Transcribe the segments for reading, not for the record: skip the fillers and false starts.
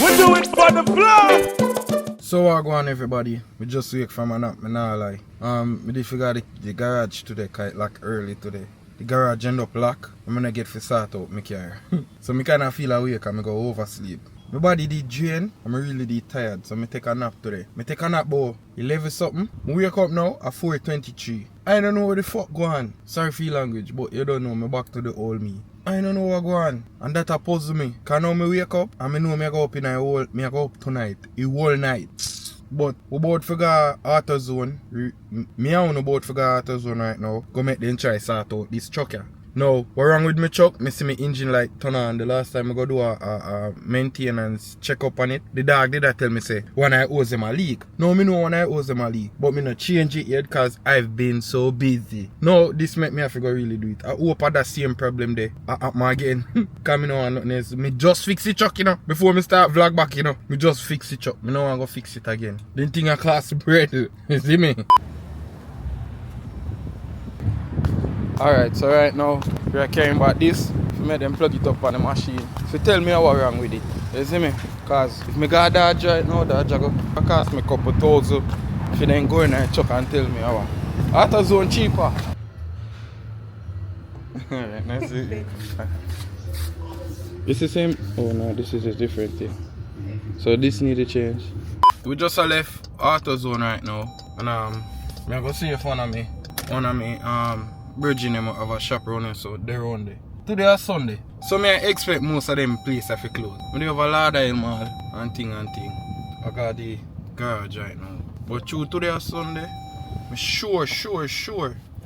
We do it for the floor. So I go on everybody. We just wake from a nap, me nah lie. Me did figure the garage today, like early today. The garage end up lock. I'm gonna get for start out my car. So me kinda feel awake and me go oversleep. My body did drain, I'm really did tired, so me take a nap today. Me take a nap about 11 something. I wake up now at 4:23. I don't know where the fuck go on. Sorry for your language, but you don't know, me back to the old me. I don't know what go on. And that a puzzle me. Cause now me wake up and me know me go up in a whole, me go up tonight. The whole night. But we about to go AutoZone. Me and about to go AutoZone right now. Go make them try sort out this truck here. Now, what wrong with my truck? Me see my engine light turn on. The last time I go do a maintenance check up on it, the dog did tell me say when I owe them a leak. Now me know when I owe them a leak, but me not change it yet because I've been so busy. Now this make me have to go really do it. I hope I that same problem there happen again. Cause me know nothing else. Me just fix the truck, you know. Before me start vlog back, you know. Me just fix the truck. Me know I'm gonna fix it again. Then thing I class bread. You see me? Alright, so right now we are carrying back this. If you make them plug it up on the machine. So tell me what's wrong with it. You see me? Cause if me got Dodge right now, Dodge go cost me a couple thousand. If you then go in there chuck and tell me how. AutoZone cheaper. Alright, nice. This is the same. Oh no, this is a different thing. So this need to change. We just left AutoZone right now. And I'm gonna see if one of me Virgin them have a shop running, so they're on there. Today is Sunday, so I expect most of them places to close. But they have a lot of mall and thing. I got the garage right now. But true, today is Sunday. I'm sure.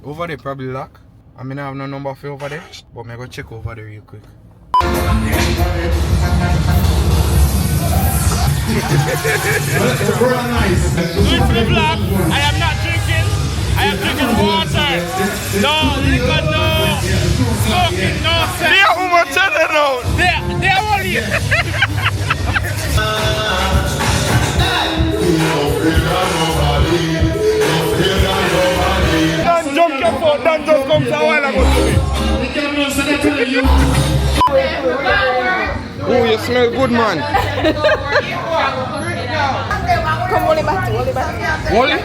Over there probably lock. I mean I have no number for over there, but I go check over there real quick. Good for the vlog. I am not drinking. I am drinking water. No liquor, no smoking, no sex. They are overcharged now. They are only. Don't jump your foot. Don't just come a while ago to me. Oh, you smell good, man. Come hold it back. Hold on.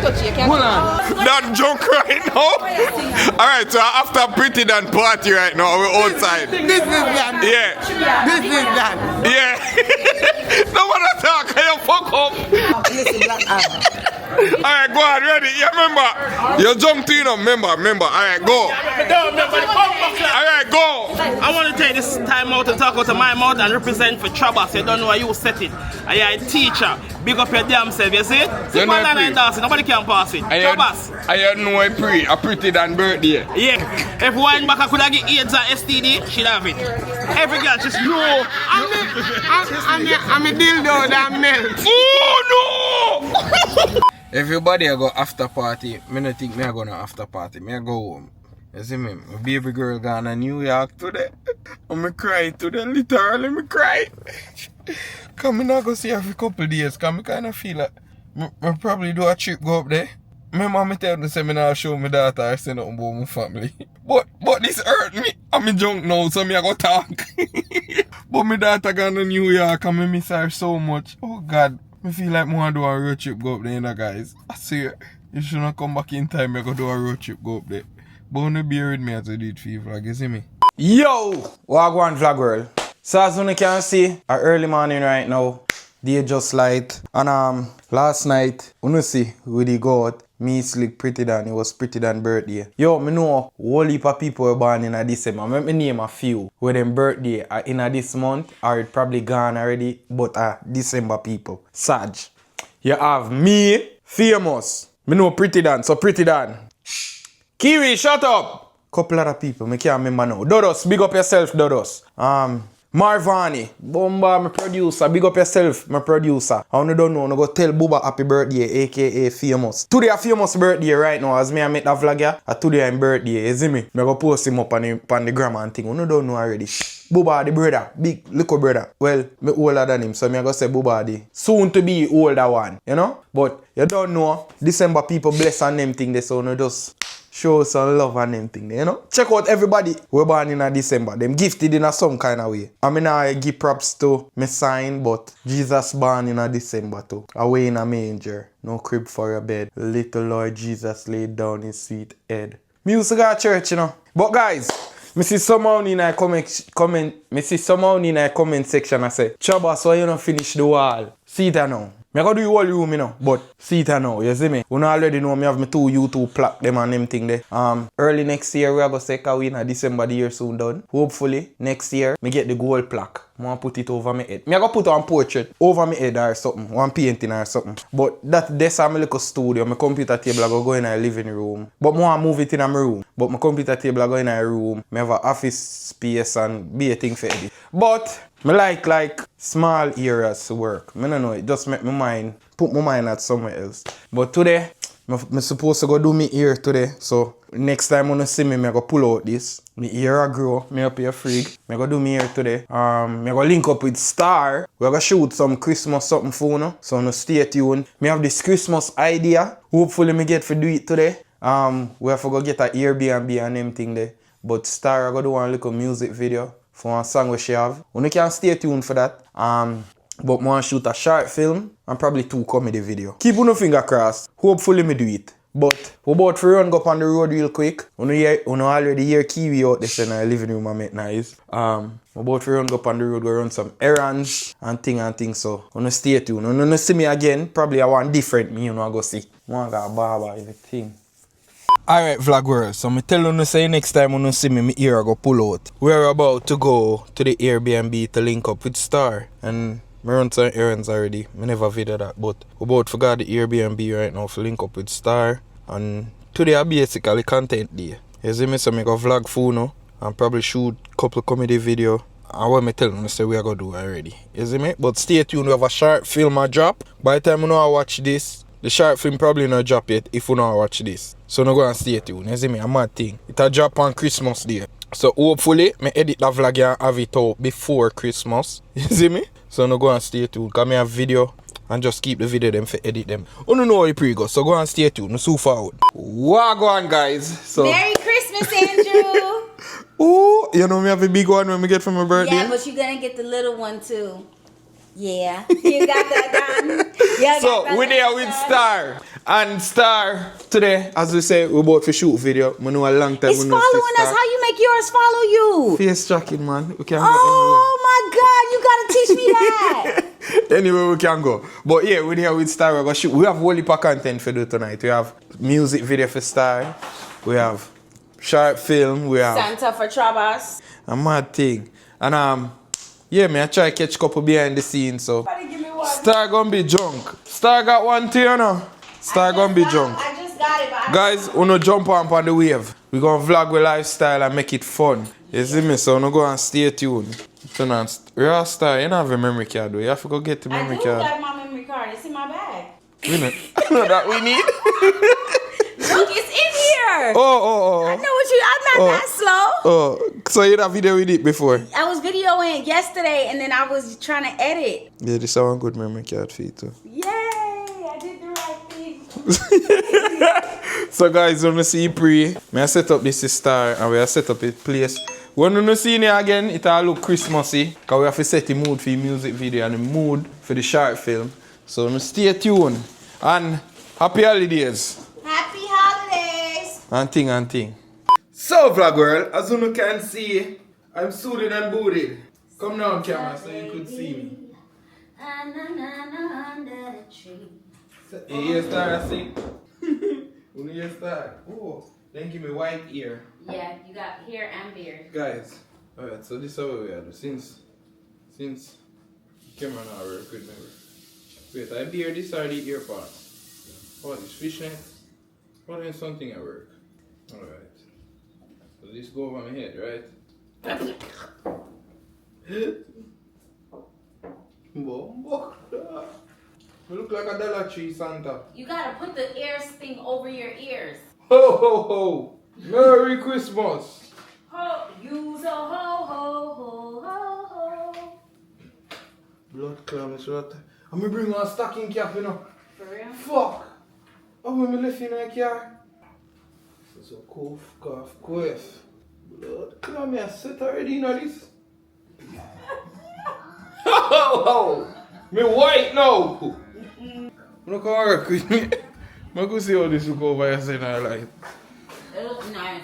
That junk right now. Alright, so after pretty than party right now, we're outside. This is that. Yeah. This is that. Yeah. No one talk, you fuck up. Alright, go on, ready? You remember? You jump to, you know, remember. Alright, go. Alright, go. I want to take this time out to talk out of my mouth and represent for Trabass. You don't know how you set it. I am a teacher. Big up your damn self, you see it? See my line dancing, nobody can pass it. Trabass. I know I pretty than birthday. Yeah. If one back could have get AIDS or STD, she'd have it. Every girl just know. I'm a dildo that melt. Oh no! Everybody I go after party. Me not think me I go no after party. Me I go home. You see me? My baby girl gone to New York today. And me cry today. Literally me cry. Cause me not go see her for a couple days. Cause me kinda feel like me probably do a trip go up there. My mom tell me say me not show my daughter I say nothing about my family. But this hurt me. I'm in junk now, so me I go talk. But my daughter gone to New York and me miss her so much. Oh God. I feel like I want to do a road trip go up there, you know, guys. I swear, you shouldn't come back in time, I go do a road trip go up there. But when you bear with me as I do it for you, vlog, you see me? Yo! Wagwan vlog world. So as you can see, early morning right now, day just light. And last night, you see, we did go out, me sleep pretty than, it was pretty than birthday. Yo, me know a whole heap of people were born in December. Let me name a few where them birthday are in this month or it probably gone already, but December people. Sag. You have me, famous. Me know pretty than, so pretty than. Kiwi, shut up! Couple other people, me can't remember now. Dodos, big up yourself, Dodos. Marvani, Bomba, my producer. Big up yourself, my producer. I don't know, I go tell Booba happy birthday, aka famous. Today a famous birthday right now, as me I make that vlog here. Today I'm birthday, you see me? I go post him up on the gram and thing. I don't know already. Booba the brother, big little brother. Well, me older than him, so me I go say Booba the soon to be older one, you know? But you don't know, December people bless on them thing, they so no just show some love and them thing, you know? Check out everybody we're born in a December. Them gifted in a some kind of way. I mean, I give props to my sign, but Jesus born in a December too. Away in a manger, no crib for a bed. Little Lord Jesus laid down his sweet head. Music at church, you know. But guys, me see someone in a comment section and say, Trabass, why you not finish the wall? See it now. Me go do the whole room, you know, but see it now, you see me? You already know me have my 2 YouTube plaque them and them thing there. Early next year we are going to say we in December the year soon done. Hopefully next year me get the gold plaque. I want to put it over my head. Me go put on portrait over my head or something, one painting or something. But that's my little studio. My computer table I go in a living room. But I want to move it in my room. But my computer table I go in a room. I have an office space and be a thing for edit. But I like small areas to work. I don't know, it just make my mind, put my mind at somewhere else. But today, I'm supposed to go do my ear today. So next time when you see me, I go pull out this. My ear will grow, me up here freak. I go do my ear today. I go link up with Star. We go shoot some Christmas something for you. So no stay tuned. I have this Christmas idea. Hopefully me get to do it today. We have to go get an Airbnb and them thing there. But Star, I go do one little music video for a song we she have. You can stay tuned for that. But I want to shoot a short film and probably 2 comedy video. Keep your finger crossed. Hopefully me do it. But we about to run up on the road real quick. You already hear Kiwi out there in our living room and make noise. We about to run up on the road, go run some errands and things. So you stay tuned. You see me again. Probably I want different me, I go see. I want to go barber everything. Alright vlog world, so I tell you say next time you see me, my ear go pull out. We're about to go to the Airbnb to link up with Star. And I run some errands already. I never video that, but we about to go to the Airbnb right now to link up with Star. And today I basically content day. You see me, so I go vlog for now and probably shoot a couple comedy video. And what I tell you say we are going to do already. You see me? But stay tuned, we have a short film a drop. By the time you know I watch this, the short film probably not drop yet if you know I watch this. So no go and stay tuned. You see me? A mad thing. It'll drop on Christmas Day. So hopefully I edit the vlog and have it out before Christmas. You see me? So no go and stay tuned. Because I have video and just keep the video them for edit them. You don't know how it pre-go. So go and stay tuned. No so forward. Wagwan guys. So Merry Christmas, Andrew. oh, you know me have a big one when we get for my birthday. Yeah, but you're gonna get the little one too. Yeah. You got that done. Yeah, So we're there with Star. And Star today, as we say, we're about to shoot video. I know a long time. It's following us. How you make yours follow you? Face tracking, man. We can Oh my God, you gotta teach me that. anywhere we can go. But yeah, we're here with Star. We're gonna shoot. We have whole heap of content for do tonight. We have music video for Star. We have short film. We have Santa for Trabass. a mad thing. And yeah, me I try catch couple behind the scenes. So Give me one. Star gonna be drunk. Star got one thing, you know. Star gonna be drunk. I just got it, but Guys, wanna jump on the wave. We gonna vlog with lifestyle and make it fun. You see me? So no go and stay tuned. Turn on real Star, you don't have a memory card though. You have to go get the I memory do card. got my memory card. It's in my bag. We know, know that we need. Look, it's in here. Oh. I know what you. I'm not that slow. Oh, so you had a video with it before? I was videoing yesterday, and then I was trying to edit. Yeah, this is one good memory card for you too. Yay! I did the right thing. So guys, when you see pre, I set up this Star and we have set up a place. When you see it again, it all look Christmassy. Because we have to set the mood for the music video and the mood for the short film. So stay tuned. And happy holidays. Happy holidays. And thing. So vlog world, as you can see, I'm suited and booted. Come down camera so you could see me. Under the tree. You hear Star I sing? You hear Star? Oh, then give me white ear. Yeah, you got hair and beard. Guys, alright, so this is how we are. Since camera now work good memory. Wait, I beard this or the ear parts? Oh, this fishnet? What is something at work? Alright. So this go over my head, right? Bombo. You look like a Dollar Tree Santa. You gotta put the ears thing over your ears. Ho ho ho! Merry Christmas! Ho, use a ho ho ho ho ho. Blood cloud, what? I'm gonna bring one stocking cap, you know. For real? Fuck! How am I left in my car? So cough. Blood, come here, set already, you know this? Me white now! Look how work with me. I go see how this look over here in our life. It looks nice.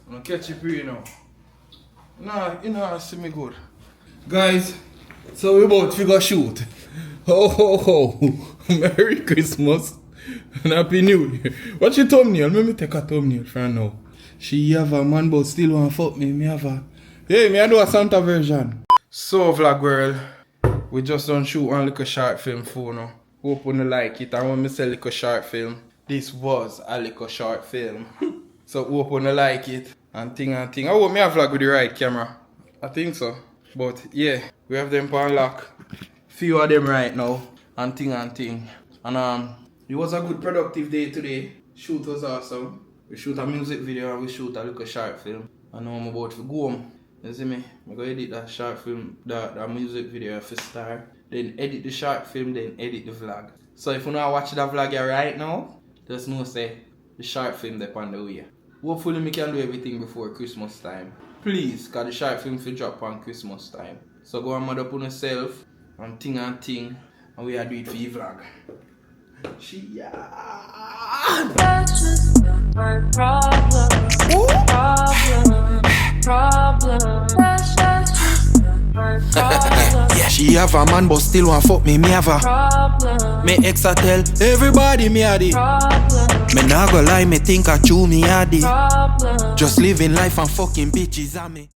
I'm gonna catch you pretty now. Nah, you know, see me good. Guys, so we about to go shoot. Ho ho ho. Merry Christmas and Happy New Year. What's your thumbnail? Let me take a thumbnail for now. She have a man but still wanna fuck me. Me have a... Hey, me I do a Santa version. So vlog world, we just done shoot one little short film for now. Hope you like it. And when I say little short film, this was a little short film. So hope you like it. And thing. I hope me have vlog with the right camera. I think so. But yeah, we have them on lock. Few of them right now. And thing. And it was a good productive day today. Shoot was awesome. We shoot a music video and we shoot a little short film. And now I'm about to go home. You see me? I'm going to edit that short film, that music video for start. Then edit the short film, then edit the vlog. So if you not watch that vlog here right now, just know say the short film is on the way. Hopefully we can do everything before Christmas time. Please, because the short film will drop on Christmas time. So go and mad up on yourself and thing. And we are do it for your vlog. Yeah, she have a man but still want fuck me. Me have a problem. Me ex a tell everybody me a the problem. Me nah go lie, me think I chew me a the problem. Just living life and fucking bitches a me.